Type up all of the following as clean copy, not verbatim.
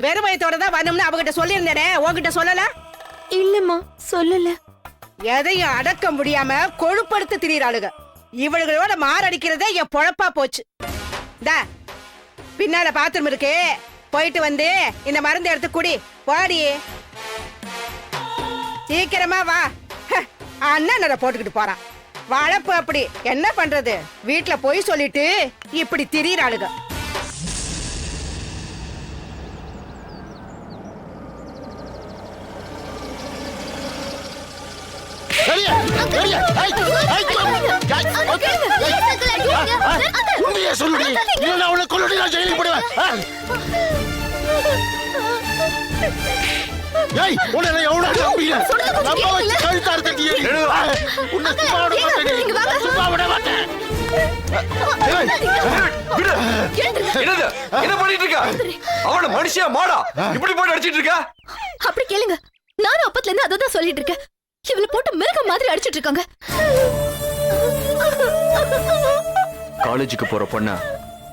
வெறும் வயத்தோட தான் வரணும்னு அவகிட்ட சொல்லியிருந்தேனே, உன்கிட்ட சொல்லல? இல்லம்மா, சொல்லல. எதையும் அடக்க முடியாம கொழுப்படுத்து திரியறாளுங்க. இவளுகளோட மாரடிக்கிறதே என் பொழப்பா போச்சு. பின்னால பாத்ரூம் இருக்கு, போயிட்டு வந்து இந்த மருந்து எடுத்து குடி. வாடி, சீக்கிரமா வா. அண்ணன் போட்டுக்கிட்டு போறான். வளப்பு அப்படி, என்ன பண்றது? வீட்டுல போய் சொல்லிட்டு இப்படி திரியறாளுங்க. மனுஷியா மாடா இப்படி போட்டு அடிச்சிட்டு இருக்க? அப்படி கேளுங்க, நானும் அப்பத்துல இருந்து அதான் சொல்லிட்டு இருக்கேன். இவளை போட்டு மிருக மாதிரி அடிச்சிட்டு இருக்காங்க. காலேஜுக்கு போற பொண்ண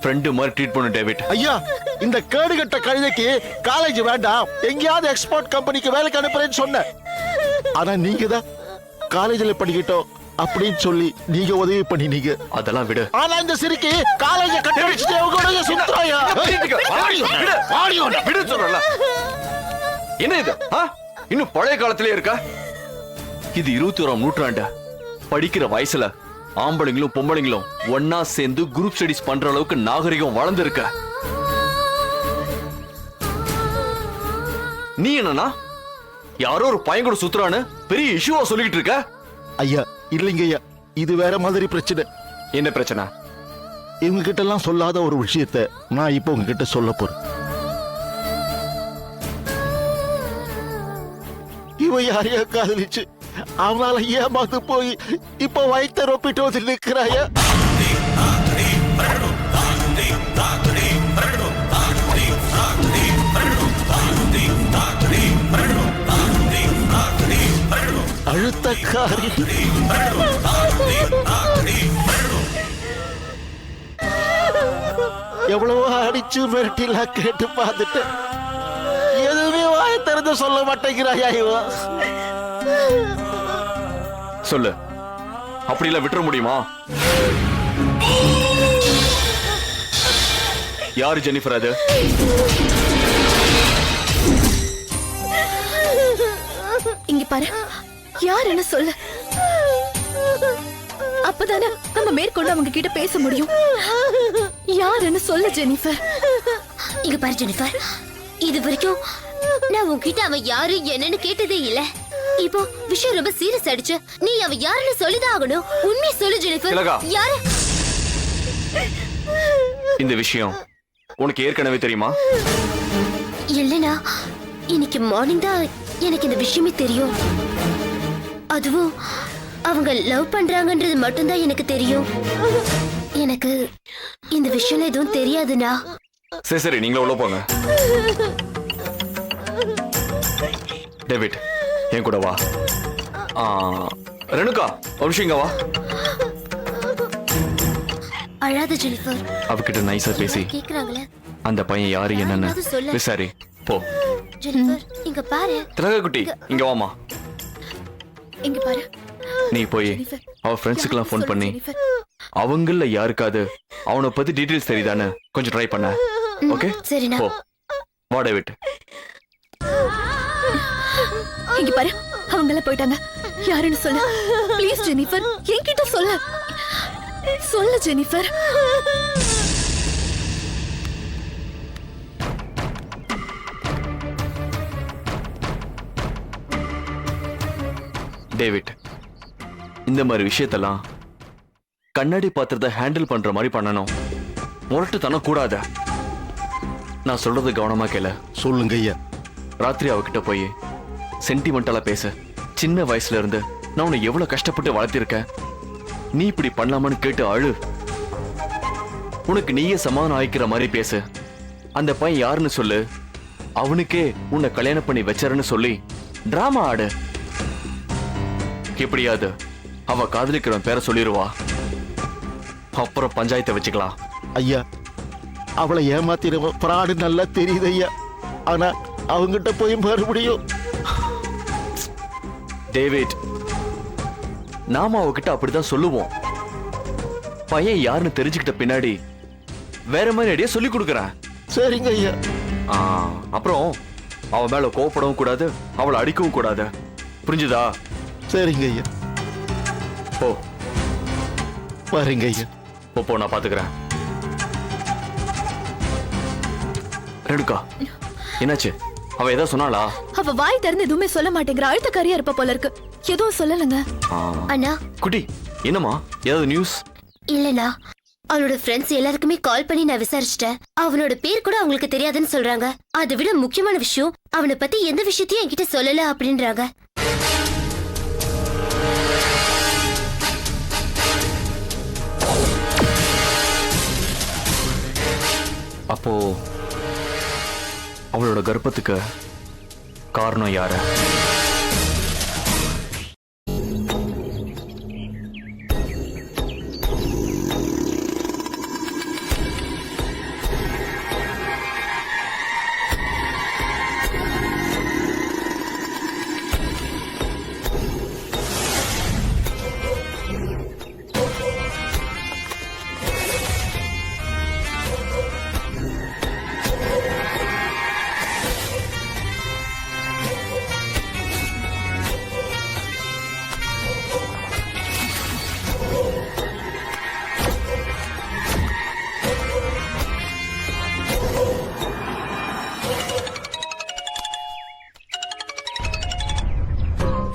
ஃப்ரெண்டு மாதிரி ட்ரீட் பண்ணு டேவிட். ஐயா, இந்த கேடுகட்ட கழுதைக்கு காலேஜ் வேண்டாம், எங்கேயாவது எக்ஸ்போர்ட் கம்பெனிக்கு வேலைக்கு அனுப்புறேன்னு சொன்ன. ஆனா நீங்க தான் காலேஜ்ல படிக்கட்டும் அப்படின்னு சொல்லி நீங்க உதவி பண்ணினீங்க. அதெல்லாம் விடு. ஆனா இந்த சிரிக்கி காலேஜ கட்டி வச்சுட்டு அவங்க சுத்துறாயா? விடு சொல்றல. என்ன இது? இன்னும் பழைய காலத்திலே இருக்கா? இது 21ஆம் நூற்றாண்டு. படிக்கிற வயசுல ஆம்பளைங்களும் பொம்பளைங்களும் ஒன்னா சேர்ந்து குரூப் ஸ்டடிஸ் பண்ற அளவுக்கு நாகரிகம் வளர்ந்துருக்க. நீ என்னன்னா யாரோ ஒரு பையன் கூட சுத்துறான்னு பெரிய இஷ்யூவா சொல்லிட்டு இருக்க? ஐயா இல்லைங்க ஐயா, இது வேற மாதிரி பிரச்சனை. என்ன பிரச்சனை? இவங்க கிட்ட எல்லாம் சொல்லாத ஒரு விஷயத்த நான் இப்போ உங்ககிட்ட சொல்ல போறேன். இவன் யாரையா காதலிச்சு அவனால ஏமாந்து போய் இப்ப வயிற்ற ரொப்பிட்டு வந்து நிற்கிறாயா? அழுத்தக்காரி. எவ்வளவோ அடிச்சு மிரட்டிலாம் கேட்டு பார்த்துட்டு எதுவுமே வாய திறந்து சொல்ல மாட்டேங்கிறாயா இவன்? சொல்லு, அப்படிலாம் விட்டுற முடியுமா? யாரு ஜெனிஃபர் அது? இங்க பாரு, யார் என்ன சொல்லு. அப்பதானே நம்ம மேற்கொண்டு அவங்க கிட்ட பேச முடியும். யார் என்ன சொல்லு ஜெனிஃபர். இங்க பாரு ஜெனிஃபர், இது வரைக்கும் நான் உன்கிட்ட அவன் யாரு என்னன்னு கேட்டதே இல்ல. இப்போ விஷயம் ரொம்ப சீரியஸ் ஆயிடுச்சு. நீ அவ யாருன்னு சொல்லிதான் ஆகணும். உண்மையை சொல்லு ஜெனிஃபர். யாரு? இந்த விஷயம் உனக்கு ஏற்கனவே தெரியுமா? இல்லனா இன்னைக்கு மார்னிங் தான் எனக்கு இந்த விஷயமே தெரியும். அதுவும் அவங்க லவ் பண்றாங்கன்றது மட்டும்தான் எனக்கு தெரியும். எனக்கு இந்த விஷயம் எதுவும் தெரியாதுண்ணா. சரி சரி, நீங்களே உள்ள போங்க. டேவிட், என் கூட வா. ரெணுகா, ஒரு விஷயம் இங்க வா. அழாத ஜெனிஃபர். அவகிட்ட நைஸா பேசி கேக்குறாங்களே அந்த பையன் யாரு என்னன்னு விசாரி. போ. ஜெனிஃபர், இங்க பாரு. திலகா குட்டி, இங்க வாமா. இங்க பாரு. நீ போய் அவ ஃப்ரெண்ட்ஸுக்கெல்லாம் ஃபோன் பண்ணி அவங்கள யாருக்காவது அவனை பத்தி டீடைல்ஸ் தெரியுதான்னு கொஞ்சம் ட்ரை பண்ண. ஓகே? சரிண்ணா. போ. வா டேவிட். இங்க பாரு, அவங்கள போயிட்டாங்க. யாருன்னு சொல்லு ப்ளீஸ் ஜெனிஃபர். என்கிட்ட சொல்லு. சொல்லு ஜெனிஃபர். டேவிட், இந்த மாதிரி விஷயத்தெல்லாம் கண்ணாடி பாத்திரத்தை ஹேண்டில் பண்ற மாதிரி பண்ணணும். முரட்டுத்தனம் கூடாத. நான் சொல்றது கவனமா கேள. சொல்லுங்க ஐயா. ராத்திரி அவகிட்ட போய் சென்டிமெண்டலா பேச. சின்ன வயசுல இருந்து நான் உன்னை எவ்வளவு கஷ்டப்பட்டு வளர்த்திருக்கேன். நீ இப்படி பண்ணலாமான்னு கேட்டு அழு. உனக்கு நீயே சமாதானம் ஆயிக்கிற மாதிரி பேசு. அந்த பையன் யாருன்னு சொல்லு. அவனுக்கே உன்னை கல்யாணம் பண்ணி வச்சாருன்னு சொல்லி டிராமா ஆடு. எப்படியாது அவ காதலிக்கிறவன் பேரை சொல்லிடுவா. அப்புறம் பஞ்சாயத்தை வச்சுக்கலாம். ஐயா, அவளை ஏமாத்தின பிராடு நல்லா தெரியுது ஐயா. ஆனா அவங்கிட்ட போய் மறுபடியும் டேவிட், நாம அவகிட்ட அப்படிதான் சொல்லுவோம். பையன் யாருன்னு தெரிஞ்சுக்கிட்ட பின்னாடி வேற மாதிரி ஐடியா சொல்லி கொடுக்கறேன். சரிங்க ஐயா. அப்புறம் அவ மேல கோவப்படவும் கூடாது, அவளை அடிக்கவும் கூடாது. புரிஞ்சுதா? சரிங்க ஐயா. போ பாருங்க ஐயா. போ, நான் பாத்துக்கிறேன். ரேணுகா, என்னாச்சு? அவ ஏதாவது சொன்னாளா? அவ வாய் திறந்து எதுவுமே சொல்ல மாட்டேங்கிற, அழுத்தக்காரியா இருப்ப போல இருக்கு. எதுவும் சொல்லலங்க. அண்ணா. குட்டி, என்னம்மா, ஏதாவது நியூஸ்? இல்லண்ணா, அவளோட ஃப்ரெண்ட்ஸ் எல்லாருக்குமே கால் பண்ணி நான் விசாரிச்சிட்டேன். அவனோட பேர் கூட அவங்களுக்கு தெரியாதுன்னு சொல்றாங்க. அதை விட முக்கியமான விஷயம், அவனை பத்தி எந்த விஷயத்தையும் என்கிட்ட சொல்லல அப்படின்றாங்க. அப்போ அவளோட கர்ப்பத்துக்கு காரணம் யாரு?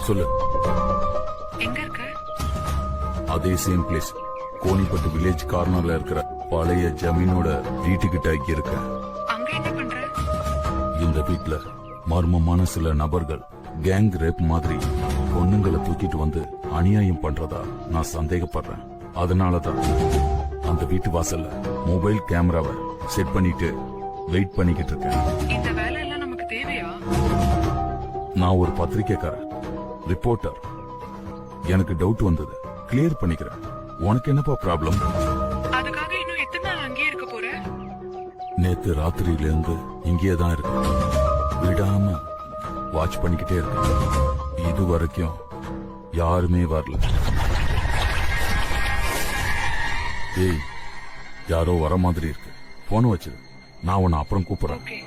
சொல்லு. எங்க இருக்க? அதே சேம் பிளேஸ், கோணிப்பட்டு வில்லேஜ் கார்னர்ல இருக்கிற பழைய ஜமீனோட வீட்டுக்கிட்ட இருக்க. அங்க என்ன பண்ற? இந்த வீட்ல மர்மமான சில நபர்கள் கேங் ரேப் மாதிரி பொண்ணுங்களை தூக்கிட்டு வந்து அநியாயம் பண்றதா நான் சந்தேகப்படுறேன். அதனாலதான் அந்த வீட்டு வாசல்ல மொபைல் கேமராவை செட் பண்ணிட்டு வெயிட் பண்ணிக்கிட்டு இருக்கேன். இந்த வேலை எல்லாம் நமக்கு தேவையா? நான் ஒரு பத்திரிக்கைக்காரன், ரிப்போர்ட்டர். எனக்கு டவுட் வந்தது, கிளியர் பண்ணிக்கிறேன். உனக்கு என்னப்பா ப்ராப்ளம்? அதுக்காக இன்னும் எத்தனை நாள் அங்கேயே இருக்க போற? நேத்து ராத்திரியில இருந்து இங்கே தான் இருக்கு, விடாம வாட்ச் பண்ணிக்கிட்டே இருக்கேன். இது வரைக்கும் யாருமே வரல. ஏய், யாரோ வர மாதிரி இருக்கு. போன் வச்சிரு, நான் உன்னை அப்புறம் கூப்பிடுறேன். ஓகே.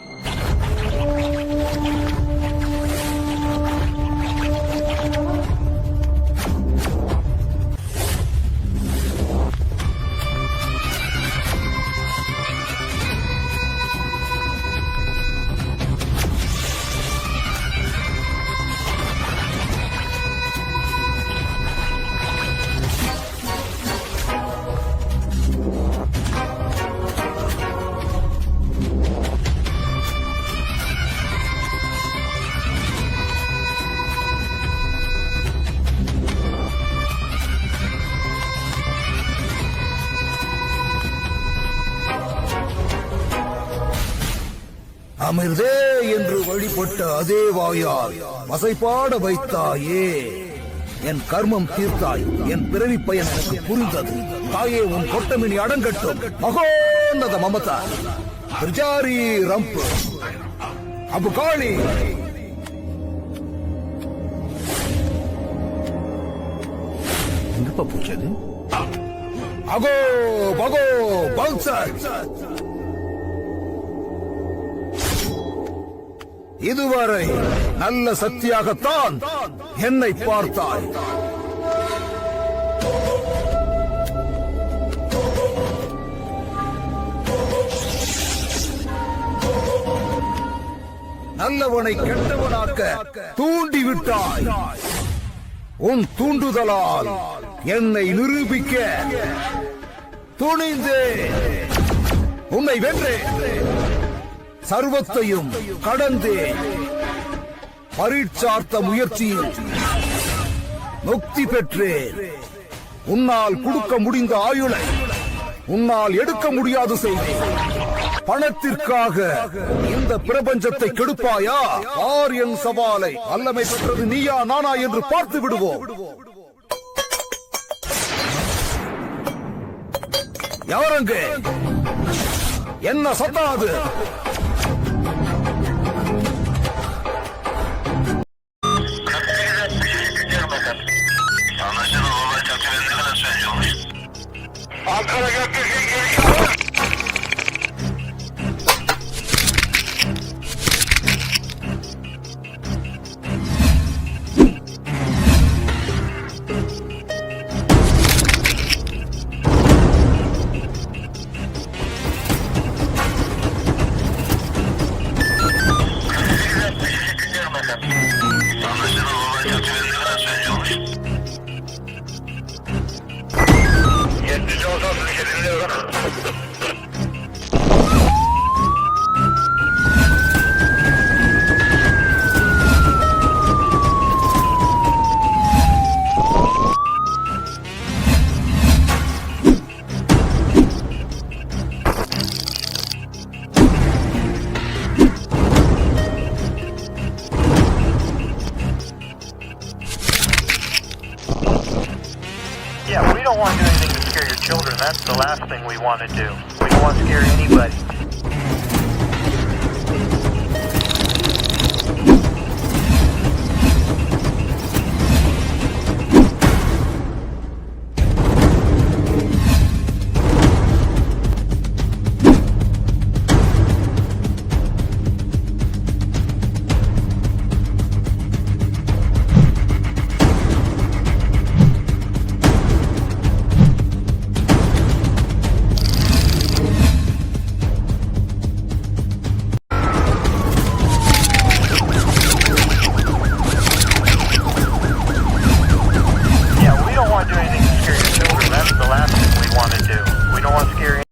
அமிர்தே என்று வழிபட்ட அதே வாயால் வசைபாட வைத்தாயே. என் கர்மம் தீர்த்தாய், என் பிறவி பயன் எனக்கு புரிந்தது. தாயே, உன் கொட்டமினி அடங்கட்டும். மகோன்னத மமதா பிரஜாரி ரம்பு அபுகாளி. எங்கப்பா பூச்சது? Ago பகோ Pulsar. இதுவரை நல்ல சக்தியாகத்தான் என்னை பார்த்தாய். நல்லவனை கெட்டவனாக்க தூண்டிவிட்டாய். உன் தூண்டுதலால் என்னை நிரூபிக்க துணிந்தே உன்னை வென்றேன். சர்வத்தையும் கடந்தே பரீட்சார்த்த முயற்சியில் முக்தி பெற்றேன். உன்னால் கொடுக்க முடிந்த ஆயுளை உன்னால் எடுக்க முடியாது செய்தேன். பணத்திற்காக இந்த பிரபஞ்சத்தை கெடுப்பாயா? ஆரியன் சவாலை வல்லமை பெற்றது நீயா நானா என்று பார்த்து விடுவோம். யாரங்க? என்ன சத்தாது? last thing we want to do. We don't want to scare anybody. Yeah, we don't want to do anything to scare your children. That's the last thing we want to do. We don't want to scare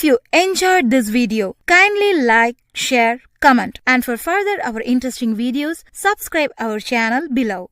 If you enjoyed this video, kindly like, share, comment, and for further our interesting videos, subscribe our channel below.